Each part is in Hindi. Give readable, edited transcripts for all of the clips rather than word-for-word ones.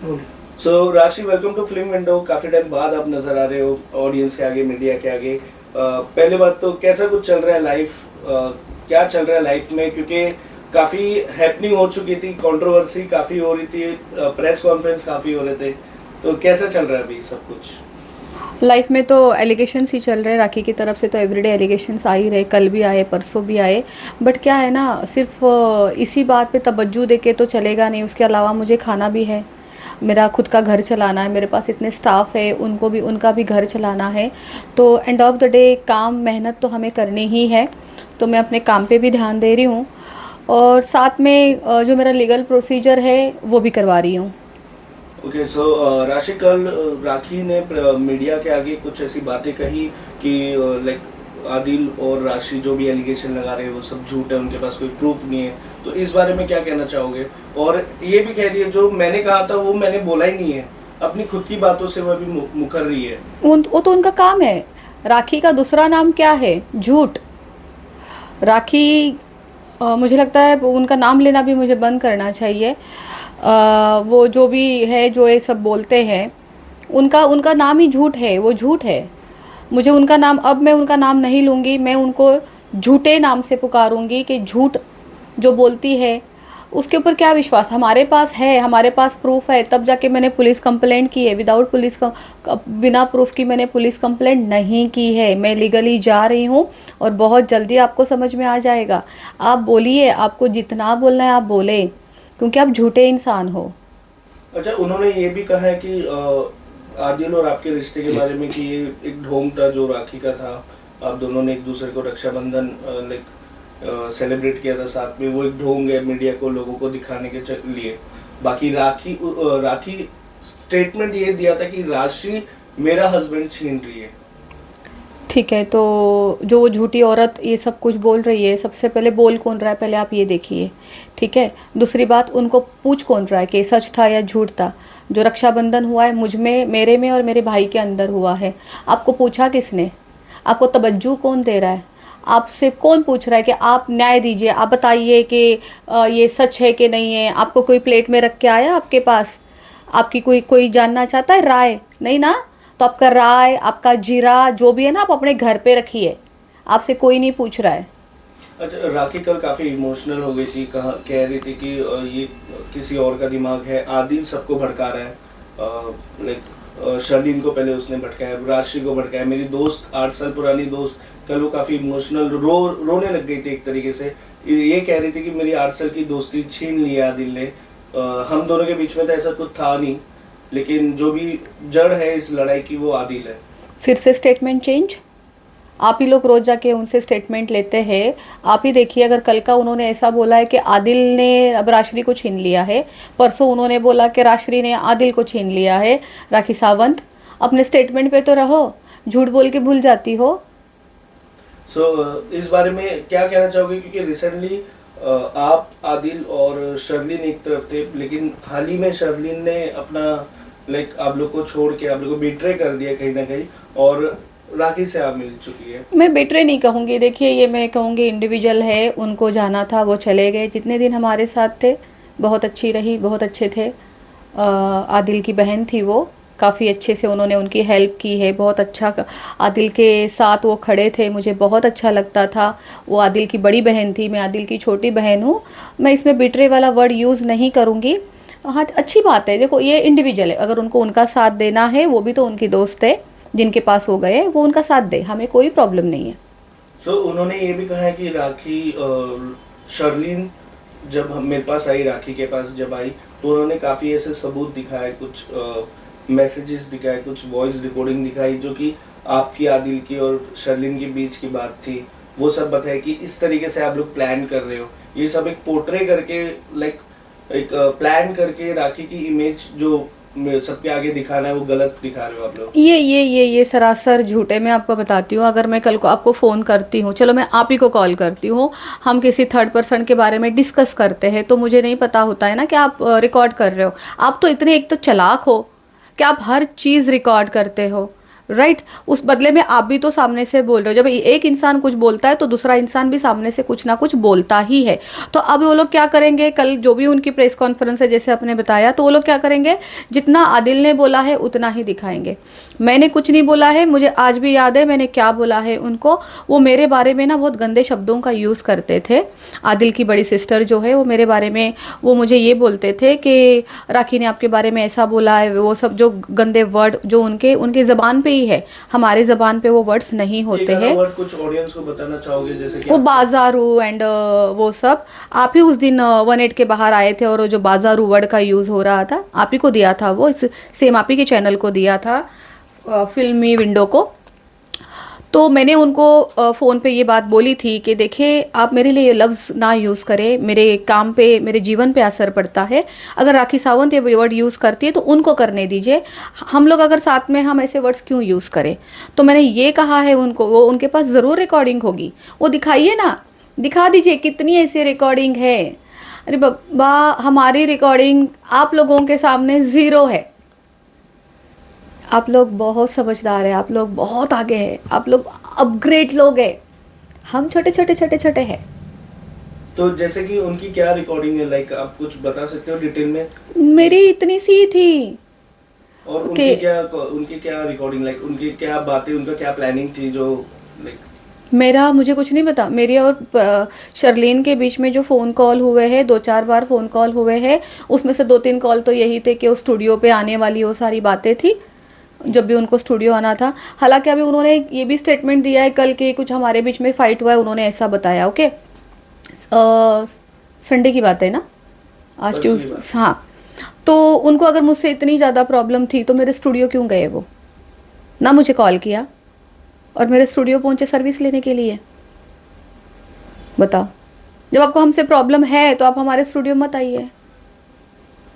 सो राशि, वेलकम टू फिल्म विंडो। काफी टाइम बाद आप नजर आ रहे हो ऑडियंस के आगे, मीडिया के आगे। पहले बात तो कैसा कुछ चल रहा है लाइफ, क्या चल रहा है लाइफ में, क्योंकि काफी हैपनिंग हो चुकी थी, कंट्रोवर्सी काफी हो रही थी, प्रेस कॉन्फ्रेंस काफी हो रहे थे, तो कैसा चल रहा है अभी सब कुछ? लाइफ में तो एलिगेशंस ही चल रहे हैं राखी की तरफ से। तो एवरीडे एलिगेशंस आ ही रहे, कल भी आए, परसों भी आए। बट क्या है ना, सिर्फ इसी बात पे तवज्जो दे के तो चलेगा नहीं। उसके अलावा मुझे खाना भी है, मेरा खुद का घर चलाना है, मेरे पास इतने स्टाफ है, उनको भी, उनका भी घर चलाना है। तो एंड ऑफ द डे काम मेहनत तो हमें करनी ही है। तो मैं अपने काम पे भी ध्यान दे रही हूँ, और साथ में जो मेरा लीगल प्रोसीजर है वो भी करवा रही हूँ। ओके, सो राशि, कल राखी ने मीडिया के आगे कुछ ऐसी बातें कही कि लाइक आदिल और राशि जो भी एलिगेशन लगा रहे हैं वो सब झूठ है, उनके पास कोई प्रूफ नहीं है। तो इस बारे में क्या कहना चाहोगे? और ये भी कह रही है जो मैंने कहा था वो मैंने बोला ही नहीं है, अपनी खुद की बातों से वह भी मुकर रही है। वो तो उनका काम है। राखी का दूसरा नाम क्या है? झूठ। राखी, मुझे लगता है उनका नाम लेना भी मुझे बंद करना चाहिए। वो जो भी है, जो ये सब बोलते हैं, उनका उनका नाम ही झूठ है, वो झूठ है। मुझे उनका नाम, अब मैं उनका नाम नहीं लूँगी, मैं उनको झूठे नाम से पुकारूँगी कि झूठ जो बोलती है उसके ऊपर क्या विश्वास हमारे पास है? हमारे पास प्रूफ है, तब जाके मैंने पुलिस कंप्लेंट की है। विदाउट पुलिस का, बिना प्रूफ की मैंने पुलिस कंप्लेंट नहीं की है। मैं लीगली जा रही हूँ और बहुत जल्दी आपको समझ में आ जाएगा। आप बोलिए, आपको जितना बोलना है आप बोले, क्योंकि आप झूठे इंसान हो। अच्छा, उन्होंने ये भी कहा है कि आदिल और आपके रिश्ते के बारे में कि ये एक ढोंग था जो राखी का था, आप दोनों ने एक दूसरे को रक्षाबंधन लाइक सेलिब्रेट किया था साथ में, वो एक ढोंग है मीडिया को, लोगों को दिखाने के लिए। बाकी राखी स्टेटमेंट ये दिया था कि राशि मेरा हस्बैंड छीन रही है। ठीक है, तो जो वो झूठी औरत ये सब कुछ बोल रही है, सबसे पहले बोल कौन रहा है पहले आप ये देखिए। ठीक है, दूसरी बात, उनको पूछ कौन रहा है कि सच था या झूठ था? जो रक्षाबंधन हुआ है मुझ में, मेरे में और मेरे भाई के अंदर हुआ है। आपको पूछा किसने? आपको तवज्जो कौन दे रहा है? आपसे कौन पूछ रहा है कि आप न्याय दीजिए, आप बताइए कि ये सच है कि नहीं है? आपको कोई प्लेट में रख के आया आपके पास? आपकी कोई कोई जानना चाहता है राय? नहीं ना। तो आपका राय, आपका जीरा जो भी है ना, आप अपने घर पे रखिए, आपसे कोई नहीं पूछ रहा है। अच्छा, राखी कल काफी इमोशनल हो गई थी, कह रही थी कि ये किसी और का दिमाग है, आदिल सबको भड़का रहा है। लाइक शर्लिन को पहले उसने भड़काया, राशि को भड़काया, मेरी दोस्त 8 साल पुरानी दोस्त, कल वो काफी इमोशनल रोने लग गई थी एक तरीके से। ये कह रही थी कि मेरी 8 साल की दोस्ती छीन ली है आदिल ने। हम दोनों के बीच में तो ऐसा कुछ था नहीं, लेकिन जो भी जड़ है इस लड़ाई की वो आदिल है। फिर से स्टेटमेंट चेंज। आप ही लोग रोज जाके उनसे स्टेटमेंट लेते हैं। आप ही देखिए, अगर कल का उन्होंने ऐसा बोला है कि आदिल ने अब राशि को छीन लिया है, परसों उन्होंने बोला कि राशि ने आदिल को छीन लिया है। राखी सावंत, अपने स्टेटमेंट पे तो रहो, झूठ बोल के भूल जाती हो। इस बारे में क्या कहना चाहोगे? क्योंकि रिसेंटली आप, आदिल और शर्लिन एक तरफ थे, लेकिन हाल ही में शर्लिन ने अपना लाइक आप लोग को छोड़ के आप लोग को बिट्रे कर दिया कहीं ना कहीं, और राखी से आप मिल चुकी है। मैं बेटरे नहीं कहूँगी, देखिए ये मैं कहूँगी इंडिविजुअल है, उनको जाना था वो चले गए। जितने दिन हमारे साथ थे बहुत अच्छी रही, बहुत अच्छे थे। आदिल की बहन थी वो, काफ़ी अच्छे से उन्होंने उनकी हेल्प की है, बहुत अच्छा। आदिल के साथ वो खड़े थे, मुझे बहुत अच्छा लगता था। वो आदिल की बड़ी बहन थी, मैं आदिल की छोटी बहन हूँ। मैं इसमें बिट्रे वाला वर्ड यूज़ नहीं करूँगी। हाँ, अच्छी बात है, देखो ये इंडिविजुअल है, अगर उनको उनका साथ देना है, वो भी तो उनकी दोस्त है, जिनके पास हो गए वो उनका साथ दे, हमें कोई प्रॉब्लम नहीं है। उन्होंने ये भी कहा है कि राखी शर्लिन जब हम मेरे पास आई, राखी के पास जब आई, तो उन्होंने काफ़ी ऐसे सबूत दिखाए, कुछ मैसेजेस दिखाए, कुछ वॉइस रिकॉर्डिंग दिखाई, जो कि आपकी, आदिल की और शर्लिन के बीच की बात थी। वो सब बताया कि इस तरीके से आप लोग प्लान कर रहे हो, ये सब एक पोर्ट्रे करके, लाइक एक प्लान करके राखी की इमेज जो सबके आगे दिखाना है वो गलत दिखा रहे हो आप लोग। ये सरासर झूठ है। मैं आपको बताती हूँ, अगर मैं कल को आपको फ़ोन करती हूँ, चलो मैं आप ही को कॉल करती हूँ, हम किसी थर्ड पर्सन के बारे में डिस्कस करते हैं, तो मुझे नहीं पता होता है ना कि आप रिकॉर्ड कर रहे हो। आप तो इतने एक तो चालाक हो कि आप हर चीज़ रिकॉर्ड करते हो। राइट उस बदले में आप भी तो सामने से बोल रहे हो। जब एक इंसान कुछ बोलता है तो दूसरा इंसान भी सामने से कुछ ना कुछ बोलता ही है। तो अब वो लोग क्या करेंगे, कल जो भी उनकी प्रेस कॉन्फ्रेंस है जैसे आपने बताया, तो वो लोग क्या करेंगे, जितना आदिल ने बोला है उतना ही दिखाएंगे। मैंने कुछ नहीं बोला है, मुझे आज भी याद है मैंने क्या बोला है उनको। वो मेरे बारे में ना बहुत गंदे शब्दों का यूज़ करते थे। आदिल की बड़ी सिस्टर जो है वो मेरे बारे में, वो मुझे ये बोलते थे कि राखी ने आपके बारे में ऐसा बोला है, वो सब जो गंदे वर्ड जो उनके उनकी ज़बान पे ही है, हमारे ज़बान पे वो वर्ड्स नहीं होते हैं। वर्ड कुछ ऑडियंस को बताना चाहोगे, जैसे कि वो बाजारू एंड वो सब, आप ही उस दिन 18 के बाहर आए थे और वो जो बाजारू वर्ड का यूज़ हो रहा था आप ही को दिया था, वो इस सेम आप ही के चैनल को दिया था, फिल्मी विंडो को। तो मैंने उनको फ़ोन पे ये बात बोली थी कि देखिए आप मेरे लिए ये लफ्ज़ ना यूज़ करें, मेरे काम पे मेरे जीवन पे असर पड़ता है। अगर राखी सावंत ये वर्ड यूज़ करती है तो उनको करने दीजिए, हम लोग अगर साथ में हम ऐसे वर्ड्स क्यों यूज़ करें। तो मैंने ये कहा है उनको, वो उनके पास ज़रूर रिकॉर्डिंग होगी, वो दिखाइए ना, दिखा दीजिए कितनी ऐसी रिकॉर्डिंग है। अरे बाबा हमारी रिकॉर्डिंग आप लोगों के सामने ज़ीरो है। आप लोग बहुत समझदार हैं, आप लोग बहुत आगे हैं, आप लोग अपग्रेड लोग हैं, हम छोटे छोटे छोटे छोटे हैं। तो जैसे कि उनकी क्या रिकॉर्डिंग है, लाइक आप कुछ बता सकते हो डिटेल में? मेरी इतनी सी थी। और Okay. उनकी क्या रिकॉर्डिंग, लाइक उनकी क्या बातें, उनका क्या प्लानिंग थी, जो लाइक मेरा मुझे कुछ नहीं पता। मेरी और शर्लीन के बीच में जो फ़ोन कॉल हुए हैं, 2-4 बार फ़ोन कॉल हुए हैं, उसमें से 2-3 कॉल तो यही थे कि वो स्टूडियो पे आने वाली वो सारी बातें थी जब भी उनको स्टूडियो आना था। हालांकि अभी उन्होंने ये भी स्टेटमेंट दिया है कल के कुछ हमारे बीच में फ़ाइट हुआ है, उन्होंने ऐसा बताया। ओके संडे की बात है ना, आज ट्यूसडे, हाँ। तो उनको अगर मुझसे इतनी ज़्यादा प्रॉब्लम थी तो मेरे स्टूडियो क्यों गए वो, ना मुझे कॉल किया और मेरे स्टूडियो पहुंचे सर्विस लेने के लिए। बताओ, जब आपको हमसे प्रॉब्लम है तो आप हमारे स्टूडियो मत आइए,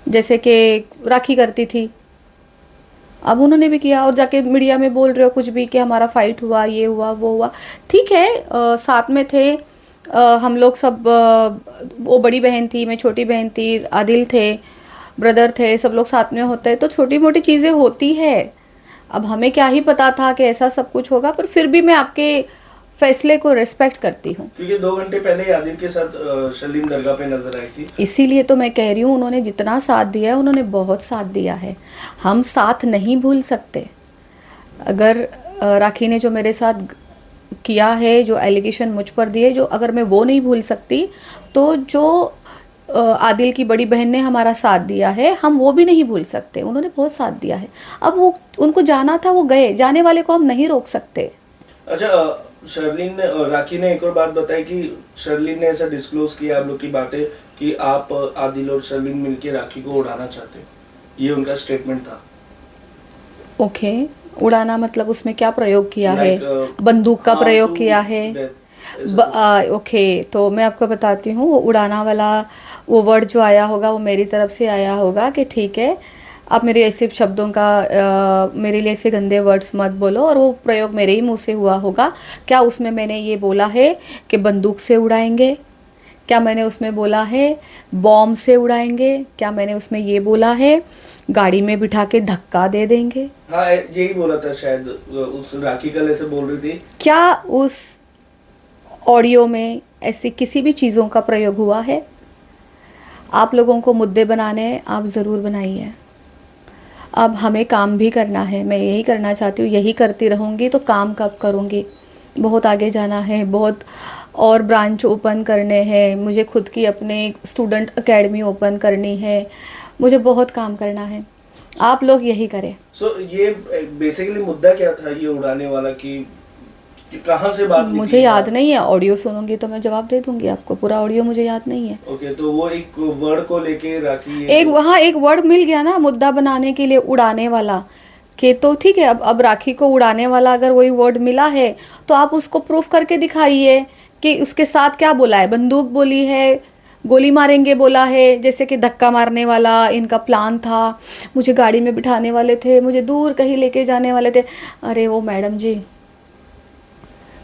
जैसे कि राखी करती थी। अब उन्होंने भी किया और जाके मीडिया में बोल रहे हो कुछ भी कि हमारा फाइट हुआ, ये हुआ, वो हुआ। ठीक है, साथ में थे हम लोग सब, वो बड़ी बहन थी, मैं छोटी बहन थी, आदिल थे, ब्रदर थे, सब लोग साथ में होते हैं तो छोटी मोटी चीज़ें होती है। अब हमें क्या ही पता था कि ऐसा सब कुछ होगा, पर फिर भी मैं आपके फैसले को रिस्पेक्ट करती हूँ। क्योंकि 2 घंटे पहले आदिल के साथ शर्लीन दरगाह पे नजर आई थी। इसीलिए तो मैं कह रही हूँ उन्होंने जितना साथ दिया है उन्होंने बहुत साथ दिया है, हम साथ नहीं भूल सकते। अगर राखी ने जो मेरे साथ किया है, जो एलिगेशन मुझ पर दिए, जो अगर मैं वो नहीं भूल सकती, तो जो आदिल की बड़ी बहन ने हमारा साथ दिया है हम वो भी नहीं भूल सकते। उन्होंने बहुत साथ दिया है। अब वो उनको जाना था, वो गए, जाने वाले को हम नहीं रोक सकते। अच्छा, शर्लीन ने और राखी ने एक और बात बताई कि शर्लीन ने ऐसा डिस्क्लोज किया आप लोग की बातें कि आप आदिल और शर्लीन मिलके राखी को उड़ाना चाहते, ये उनका स्टेटमेंट था। ओके, उड़ाना मतलब उसमें क्या प्रयोग किया है? बंदूक का हाँ, प्रयोग किया है। ओके, तो मैं आपको बताती हूँ, वो उड़ाना वाला वो वर्ड जो आया होगा वो मेरी तरफ से आया होगा कि ठीक है आप मेरे ऐसे शब्दों का मेरे लिए ऐसे गंदे वर्ड्स मत बोलो, और वो प्रयोग मेरे ही मुंह से हुआ होगा। क्या उसमें मैंने ये बोला है कि बंदूक से उड़ाएंगे? क्या मैंने उसमें बोला है बॉम्ब से उड़ाएंगे? क्या मैंने उसमें ये बोला है गाड़ी में बिठा के धक्का दे देंगे? हाँ, यही बोला था शायद, उस राखी कल ऐसे बोल रही थी। क्या उस ऑडियो में ऐसी किसी भी चीज़ों का प्रयोग हुआ है? आप लोगों को मुद्दे बनाने आप ज़रूर बनाइए। अब हमें काम भी करना है, मैं यही करना चाहती हूँ, यही करती रहूँगी तो काम कब करूँगी? बहुत आगे जाना है, बहुत और ब्रांच ओपन करने हैं, मुझे खुद की अपने स्टूडेंट एकेडमी ओपन करनी है, मुझे बहुत काम करना है। आप लोग यही करें। ये बेसिकली मुद्दा क्या था ये उड़ाने वाला, कि कहाँ से बात निकली? मुझे याद नहीं है, ऑडियो सुनूंगी तो मैं जवाब दे दूंगी आपको, पूरा ऑडियो मुझे याद नहीं है। ओके, तो वो एक वर्ड को लेके राखी एक वहाँ एक वर्ड मिल गया ना मुद्दा बनाने के लिए, उड़ाने वाला, कि तो ठीक है, अब राखी को उड़ाने वाला अगर वही वर्ड मिला है तो आप उसको प्रूफ करके दिखाइए कि उसके साथ क्या बोला है। बंदूक बोली है, गोली मारेंगे बोला है, जैसे कि धक्का मारने वाला इनका प्लान था, मुझे गाड़ी में बिठाने वाले थे, मुझे दूर कहीं लेके जाने वाले थे। अरे वो मैडम जी,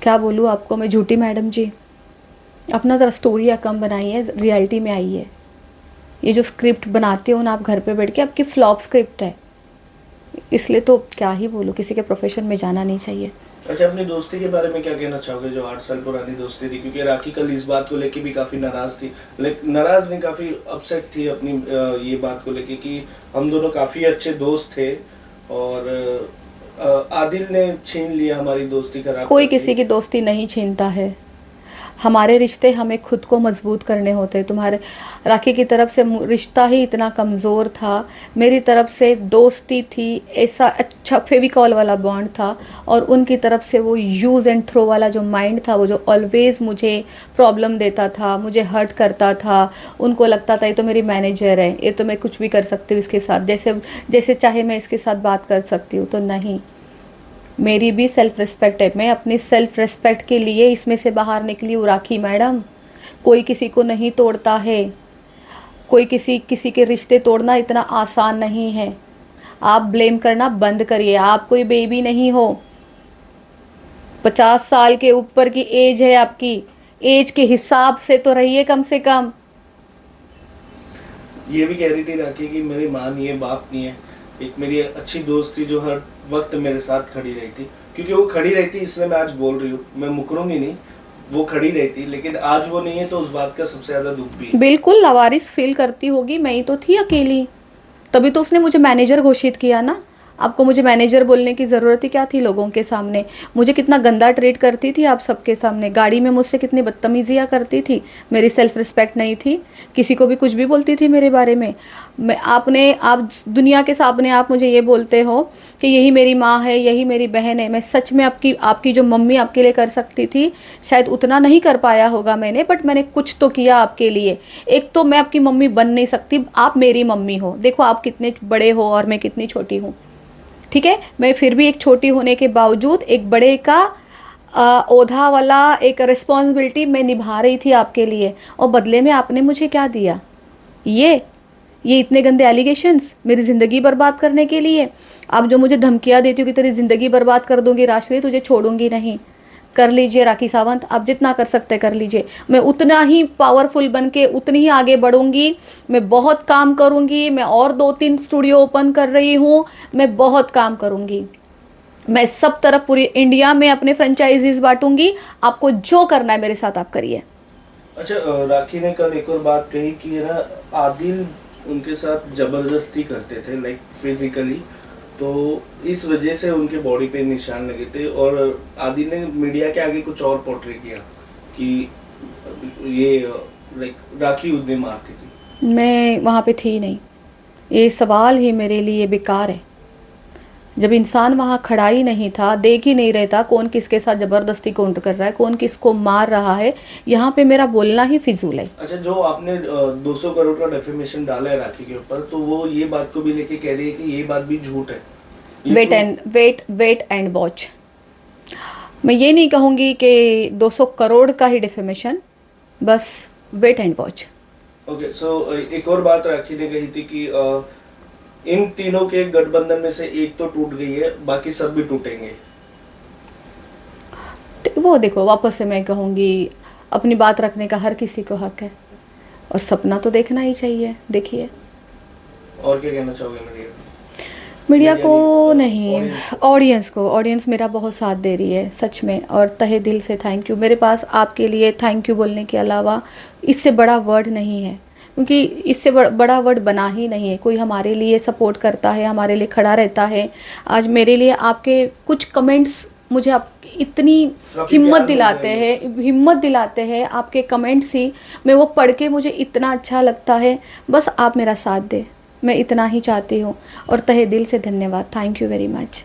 क्या बोलूँ आपको मैं, झूठी मैडम जी, अपना ज़रा स्टोरी या कम बनाइए, रियलिटी में आइए। ये जो स्क्रिप्ट बनाते हो ना आप घर पे बैठ के, आपकी फ्लॉप स्क्रिप्ट है। इसलिए तो क्या ही बोलूँ, किसी के प्रोफेशन में जाना नहीं चाहिए। अच्छा, अपनी दोस्ती के बारे में क्या कहना चाहोगे, जो 8 साल पुरानी दोस्ती थी? क्योंकि राखी कल इस बात को लेके भी काफ़ी नाराज़ थी, नाराज़ नहीं, काफ़ी अपसेट थी अपनी ये बात को लेके कि हम दोनों काफ़ी अच्छे दोस्त थे और आदिल ने छीन लिया हमारी दोस्ती, खराब कोई कर दी। किसी की दोस्ती नहीं छीनता है। हमारे रिश्ते हमें खुद को मजबूत करने होते हैं। तुम्हारे राखी की तरफ से रिश्ता ही इतना कमज़ोर था, मेरी तरफ से दोस्ती थी, ऐसा अच्छा फेविकॉल वाला बॉन्ड था, और उनकी तरफ से वो यूज़ एंड थ्रो वाला जो माइंड था, वो जो ऑलवेज़ मुझे प्रॉब्लम देता था, मुझे हर्ट करता था। उनको लगता था ये तो मेरी मैनेजर है, ये तो मैं कुछ भी कर सकती हूँ इसके साथ, जैसे जैसे चाहे मैं इसके साथ बात कर सकती हूँ। तो नहीं, मेरी भी सेल्फ़ रिस्पेक्ट है, मैं अपनी सेल्फ़ रिस्पेक्ट के लिए इसमें से बाहर निकली हूँ राखी मैडम। कोई किसी को नहीं तोड़ता है, कोई किसी के रिश्ते तोड़ना इतना आसान नहीं है। आप ब्लेम करना बंद करिए, आप कोई बेबी नहीं हो। 50 साल के ऊपर की एज है आपकी, एज के हिसाब से तो रहिए कम से कम। ये भी कह रही थी राखी कि मेरी माँ नहीं है, बाप नहीं है, एक मेरी अच्छी दोस्त थी जो हर वक्त मेरे साथ खड़ी रही थी। क्योंकि वो खड़ी रहती इसलिए मैं आज बोल रही हूँ, मैं मुकरूंगी नहीं, वो खड़ी रहती, लेकिन आज वो नहीं है तो उस बात का सबसे ज़्यादा दुख भी है। बिल्कुल लावारिस फील करती होगी, मैं ही तो थी अकेली, तभी तो उसने मुझे मैनेजर घोषित किया ना। आपको मुझे मैनेजर बोलने की ज़रूरत ही क्या थी लोगों के सामने? मुझे कितना गंदा ट्रीट करती थी आप सबके सामने, गाड़ी में मुझसे कितनी बदतमीजियाँ करती थी, मेरी सेल्फ़ रिस्पेक्ट नहीं थी, किसी को भी कुछ भी बोलती थी मेरे बारे में। आप दुनिया के सामने आप मुझे ये बोलते हो कि यही मेरी माँ है, यही मेरी बहन है। मैं सच में आपकी जो मम्मी आपके लिए कर सकती थी, शायद उतना नहीं कर पाया होगा मैंने, बट मैंने कुछ तो किया आपके लिए। एक तो मैं आपकी मम्मी बन नहीं सकती, आप मेरी मम्मी हो। देखो आप कितने बड़े हो और मैं कितनी छोटी हूँ, ठीक है? मैं फिर भी एक छोटी होने के बावजूद एक बड़े का ओधा वाला एक रिस्पॉन्सिबिलिटी मैं निभा रही थी आपके लिए, और बदले में आपने मुझे क्या दिया? ये इतने गंदे एलिगेशंस मेरी ज़िंदगी बर्बाद करने के लिए। आप जो मुझे धमकियाँ देती हो कि तेरी ज़िंदगी बर्बाद कर दूंगी राजश्री, तुझे छोड़ूंगी नहीं। कर लीजिए राखी सावंत, आप जितना कर सकते कर लीजिए, मैं उतना ही पावरफुल बन के उतनी ही आगे बढ़ूंगी। मैं बहुत काम करूंगी, मैं और 2-3 स्टूडियो ओपन कर रही हूँ, मैं बहुत काम करूंगी, मैं सब तरफ पूरी इंडिया में अपने फ्रेंचाइजीज बांटूंगी। आपको जो करना है मेरे साथ आप करिए। अच्छा, राखी ने कल एक और बात कही कि है ना, आदिल उनके साथ जबरदस्ती करते थे, लाइक फिजिकली, तो इस वजह से उनके बॉडी पे निशान लगे थे। और आदिल ने मीडिया के आगे कुछ और पोर्ट्रे किया कि ये लाइक राखी उन्हें मारती थी। मैं वहाँ पे थी नहीं, ये सवाल ही मेरे लिए बेकार है। जब इंसान वहाँ खड़ा ही नहीं था, देख ही नहीं रहता कौन किसके साथ ज़बरदस्ती काउंटर कर रहा है, कौन किसको मार रहा है, यहाँ पे मेरा बोलना ही फिजूल है। अच्छा, जो आपने 200 करोड़ का डेफेमेशन डाला है राखी के ऊपर, तो वो ये बात को भी लेके कह रही है कि ये बात भी झूठ है। Wait and watch. मैं ये नहीं कहूँगी कि 200 करोड़ का ही डेफेमेशन, बस wait and watch. Okay, so एक और बात राखी ने कही थी कि इन तीनों के गठबंधन में से एक तो टूट गई है, बाकी सब भी टूटेंगे। वो देखो, वापस से मैं कहूँगी, अपनी बात रखने का हर किसी को हक है, और सपना तो देखना ही चाहिए। देखिए, और क्या कहना चाहोगे मीडिया को नहीं, ऑडियंस मेरा बहुत साथ दे रही है सच में, और तहे दिल से थैंक यू। मेरे पास आपके लिए थैंक यू बोलने के अलावा इससे बड़ा वर्ड नहीं है, क्योंकि इससे बड़ा वर्ड बना ही नहीं है। कोई हमारे लिए सपोर्ट करता है, हमारे लिए खड़ा रहता है। आज मेरे लिए आपके कुछ कमेंट्स मुझे आप इतनी हिम्मत दिलाते हैं आपके कमेंट्स ही, मैं वो पढ़ के मुझे इतना अच्छा लगता है। बस आप मेरा साथ दें, मैं इतना ही चाहती हूँ, और तहे दिल से धन्यवाद। Thank you very much.